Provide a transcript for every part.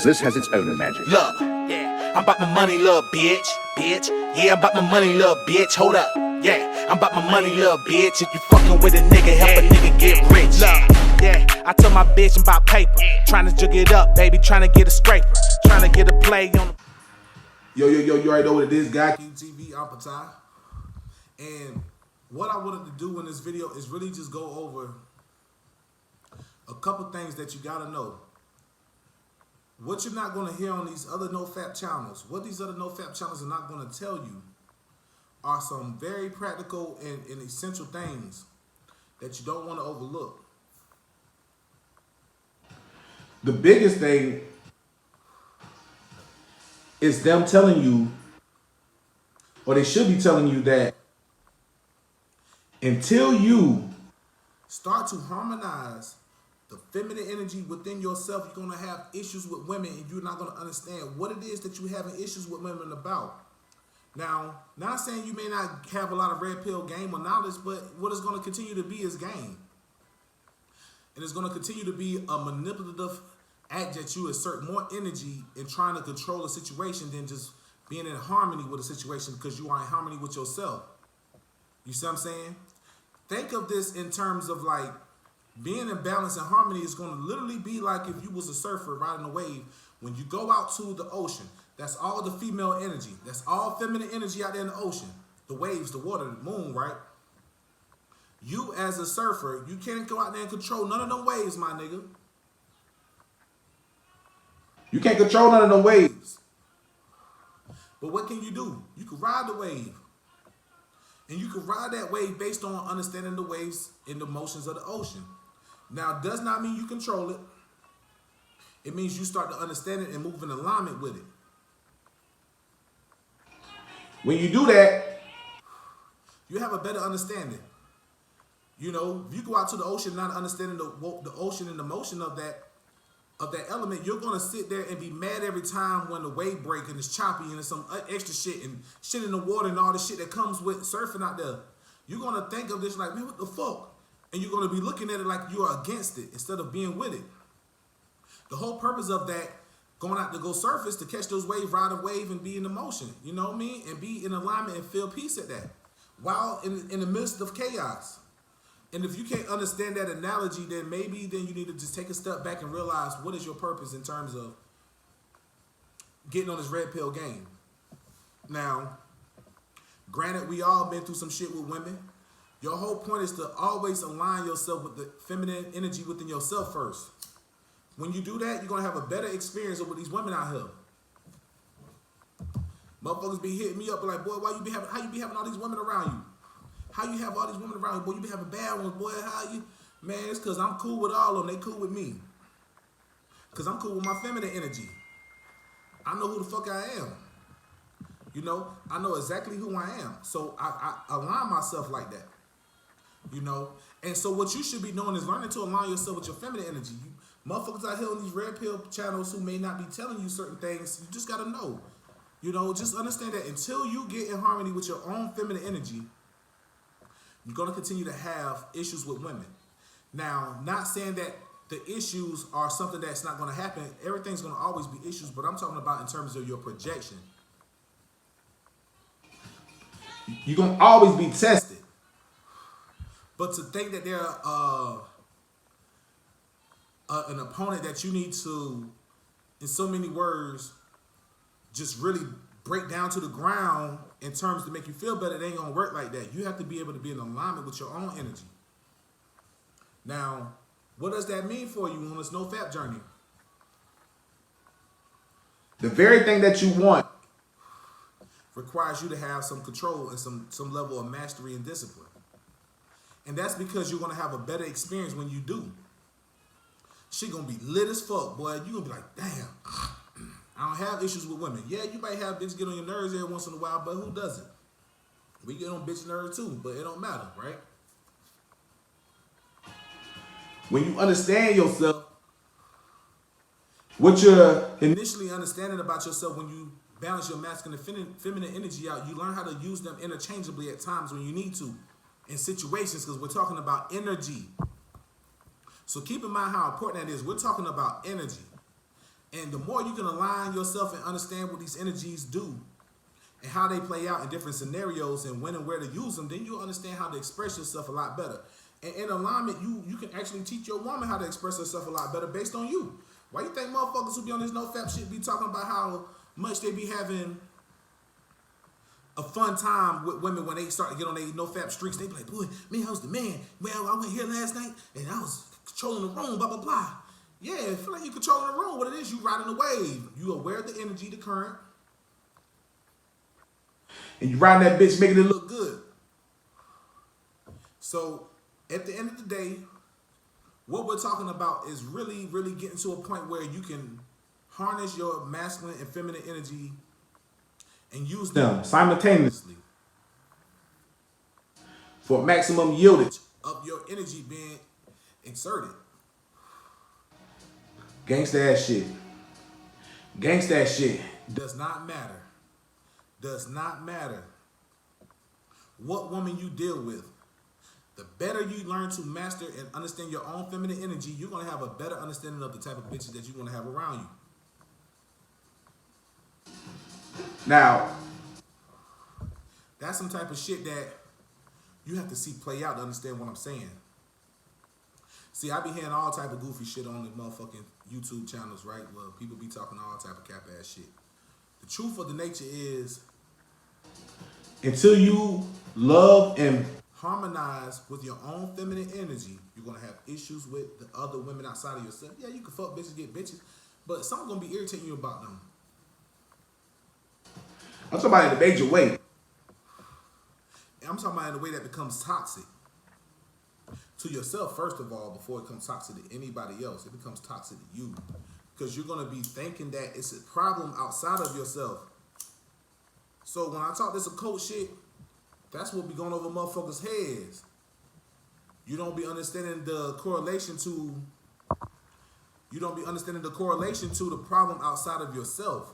this has its own magic. Look, yeah, I'm about my money, little bitch. Yeah, I'm about my money, little bitch. Hold up, yeah, I'm about my money, little bitch. If you fucking with a nigga, help a nigga get rich. Look, yeah, I tell my bitch I'm about paper. Trying to jug it up, baby, trying to get a scraper. Trying to get a play on the... Yo, you already know what it is, guy. TV, I'm Patai. And what I wanted to do in this video is really just go over a couple things that you gotta know. What you're not gonna hear on these other Nofap channels, what these other Nofap channels are not gonna tell you are some very practical and essential things that you don't wanna overlook. The biggest thing is them telling you, or they should be telling you, that until you start to harmonize the feminine energy within yourself, you're going to have issues with women, and you're not going to understand what it is that you're having issues with women about. Now, not saying you may not have a lot of red pill game or knowledge, but what it's going to continue to be is game. And it's going to continue to be a manipulative act that you exert more energy in trying to control a situation than just being in harmony with a situation, because you are in harmony with yourself. You see what I'm saying? Think of this in terms of like being in balance and harmony is going to literally be like if you was a surfer riding a wave. When you go out to the ocean, that's all the female energy. That's all feminine energy out there in the ocean. The waves, the water, the moon, right? You as a surfer, you can't go out there and control none of them waves, my nigga. You can't control none of them waves. But what can you do? You can ride the wave. And you can ride that wave based on understanding the waves and the motions of the ocean. Now, it does not mean you control it. It means you start to understand it and move in alignment with it. When you do that, you have a better understanding. You know, if you go out to the ocean not understanding the ocean and the motion of that element, you're going to sit there and be mad every time when the wave break and it's choppy and there's some extra shit and shit in the water and all the shit that comes with surfing out there. You're going to think of this like, man, what the fuck? And you're going to be looking at it like you are against it instead of being with it. The whole purpose of that, going out to go surf, is to catch those waves, ride a wave, and be in the motion. You know what I mean? And be in alignment and feel peace at that while in the midst of chaos. And if you can't understand that analogy, then maybe you need to just take a step back and realize what is your purpose in terms of getting on this red pill game. Now, granted, we all been through some shit with women. Your whole point is to always align yourself with the feminine energy within yourself first. When you do that, you're going to have a better experience with these women out here. Motherfuckers be hitting me up like, boy, how you be having all these women around you? How you have all these women around you? Boy, you be having bad ones, boy. How you? Man, it's because I'm cool with all of them. They cool with me. Because I'm cool with my feminine energy. I know who the fuck I am. You know, I know exactly who I am. So I align myself like that. You know? And so what you should be doing is learning to align yourself with your feminine energy. You motherfuckers out here on these red pill channels who may not be telling you certain things, you just got to know. You know, just understand that until you get in harmony with your own feminine energy, you're going to continue to have issues with women. Now, not saying that the issues are something that's not going to happen. Everything's going to always be issues, but I'm talking about in terms of your projection. You're going to always be tested. But to think that they're an opponent that you need to, in so many words, just really break down to the ground in terms to make you feel better, it ain't gonna work like that. You have to be able to be in alignment with your own energy. Now, what does that mean for you on this Nofap journey? The very thing that you want requires you to have some control and some level of mastery and discipline. And that's because you're gonna have a better experience when you do. She gonna be lit as fuck, boy. You gonna be like, damn. I don't have issues with women. Yeah, you might have bitches get on your nerves every once in a while, but who doesn't? We get on bitch nerves too, but it don't matter, right? When you understand yourself, what you're initially understanding about yourself, when you balance your masculine and feminine energy out, you learn how to use them interchangeably at times when you need to in situations, because we're talking about energy. So keep in mind how important that is. We're talking about energy. And the more you can align yourself and understand what these energies do and how they play out in different scenarios and when and where to use them, then you'll understand how to express yourself a lot better. And in alignment, you can actually teach your woman how to express herself a lot better based on you. Why you think motherfuckers who be on this Nofap shit be talking about how much they be having a fun time with women when they start to get on their Nofap streaks? They be like, boy, man, I was the man. Man, I went here last night and I was controlling the room, blah, blah, blah. Yeah, I feel like you controlling the room. What it is, you riding the wave. You aware of the energy, the current. And you riding that bitch, making it look good. So, at the end of the day, what we're talking about is really, really getting to a point where you can harness your masculine and feminine energy and use them simultaneously for maximum yieldage of your energy being exerted. Gangsta ass shit. Gangsta ass shit. Does not matter. Does not matter what woman you deal with. The better you learn to master and understand your own feminine energy, you're going to have a better understanding of the type of bitches that you're going to have around you. Now, that's some type of shit that you have to see play out to understand what I'm saying. See, I be hearing all type of goofy shit on the motherfucking YouTube channels, right? Well, people be talking all type of cap ass shit. The truth of the nature is, until you love and harmonize with your own feminine energy, you're gonna have issues with the other women outside of yourself. Yeah, you can fuck bitches, get bitches, but something's gonna be irritating you about them. I'm talking about in a major way. And I'm talking about in a way that becomes toxic to yourself, first of all, before it becomes toxic to anybody else. It becomes toxic to you because you're gonna be thinking that it's a problem outside of yourself. So when I talk this occult shit, that's what be going over motherfuckers' heads. You don't be understanding the correlation to. You don't be understanding the correlation to the problem outside of yourself,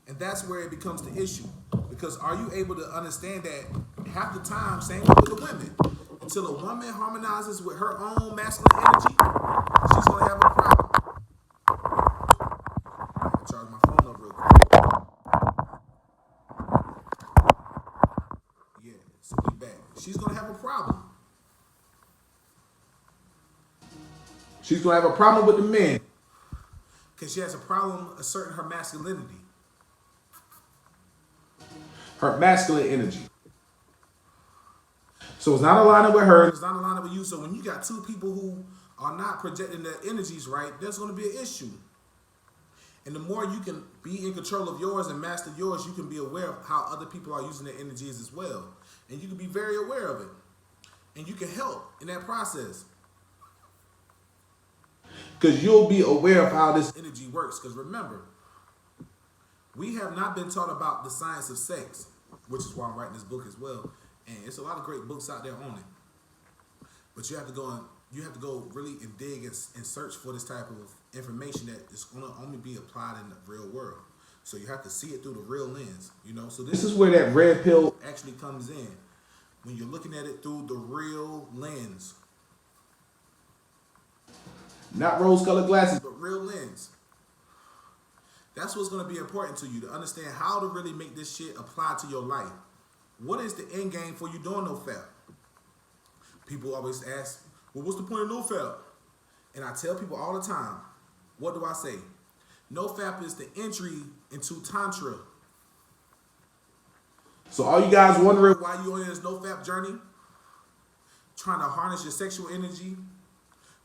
and that's where it becomes the issue. Because are you able to understand that half the time, same with the women, until a woman harmonizes with her own masculine energy, she's gonna have a problem. I'll charge my phone up real quick. Yeah, so be back. She's gonna have a problem. She's gonna have a problem with the men because she has a problem asserting her masculinity, her masculine energy. So it's not aligning with her. It's not aligning with you. So when you got two people who are not projecting their energies right, there's going to be an issue. And the more you can be in control of yours and master yours, you can be aware of how other people are using their energies as well. And you can be very aware of it. And you can help in that process. Because you'll be aware of how this energy works. Because remember, we have not been taught about the science of sex, which is why I'm writing this book as well. And it's a lot of great books out there on it. But you have to go really and dig and search for this type of information that is going to only be applied in the real world. So you have to see it through the real lens, you know. So this is where that red pill actually comes in. When you're looking at it through the real lens. Not rose-colored glasses, but real lens. That's what's going to be important to you, to understand how to really make this shit apply to your life. What is the end game for you doing Nofap? People always ask, well, what's the point of Nofap? And I tell people all the time, what do I say? Nofap is the entry into Tantra. So all you guys wondering why you on this Nofap journey, trying to harness your sexual energy,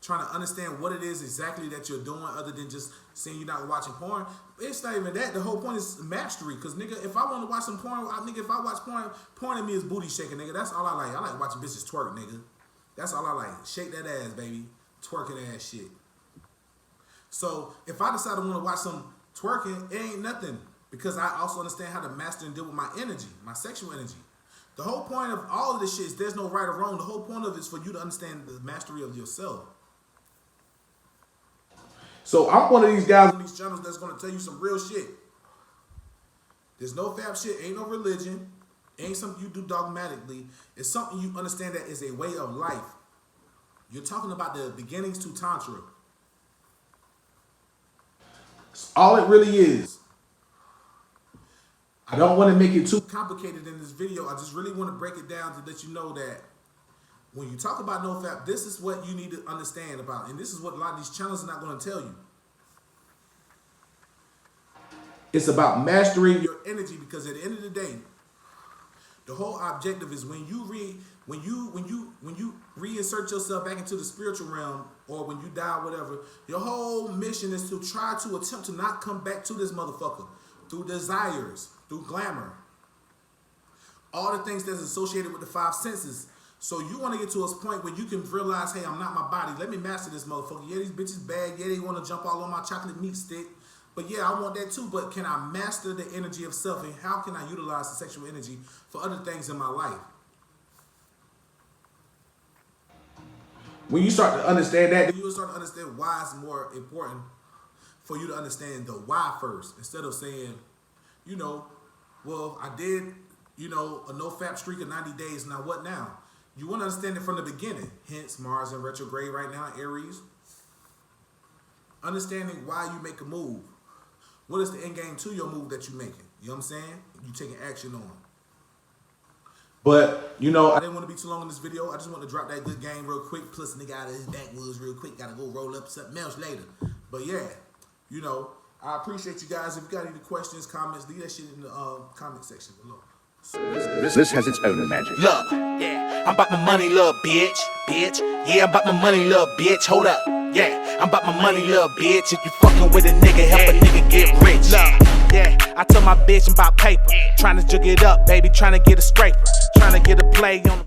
trying to understand what it is exactly that you're doing other than just saying you're not watching porn. It's not even that. The whole point is mastery. Because, nigga, if I want to watch some porn, if I watch porn in me is booty shaking, nigga. That's all I like. I like watching bitches twerk, nigga. That's all I like. Shake that ass, baby. Twerking ass shit. So, if I decide to want to watch some twerking, it ain't nothing. Because I also understand how to master and deal with my energy, my sexual energy. The whole point of all of this shit is there's no right or wrong. The whole point of it is for you to understand the mastery of yourself. So I'm one of these guys on these channels that's going to tell you some real shit. There's no fab shit. Ain't no religion. Ain't something you do dogmatically. It's something you understand that is a way of life. You're talking about the beginnings to Tantra. That's all it really is. I don't want to make it too complicated in this video. I just really want to break it down to let you know that when you talk about Nofap, this is what you need to understand about. And this is what a lot of these channels are not going to tell you. It's about mastering your energy, because at the end of the day, the whole objective is when you reinsert yourself back into the spiritual realm, or when you die, whatever, your whole mission is to try to attempt to not come back to this motherfucker through desires, through glamour, all the things that's associated with the five senses. So you want to get to a point where you can realize, hey, I'm not my body. Let me master this motherfucker. Yeah, these bitches bad. Yeah, they want to jump all on my chocolate meat stick. But yeah, I want that too. But can I master the energy of self? And how can I utilize the sexual energy for other things in my life? When you start to understand that, then you will start to understand why it's more important for you to understand the why first. Instead of saying, you know, well, I did, you know, a no-fap streak of 90 days. Now what now? You want to understand it from the beginning. Hence, Mars in retrograde right now, Aries. Understanding why you make a move. What is the end game to your move that you're making? You know what I'm saying? You taking action on. But, you know, I didn't want to be too long in this video. I just want to drop that good game real quick. Plus, nigga out of his backwoods real quick. Got to go roll up something else later. But yeah, you know, I appreciate you guys. If you got any questions, comments, leave that shit in the comment section below. This has its own magic. Look, yeah, I'm about my money, little bitch, bitch. Yeah, I'm about my money, little bitch. Hold up, yeah, I'm about my money, little bitch. If you fucking with a nigga, help a nigga get rich. Look, yeah, I tell my bitch I'm about paper. Trying to jug it up, baby, trying to get a scraper. Trying to get a play on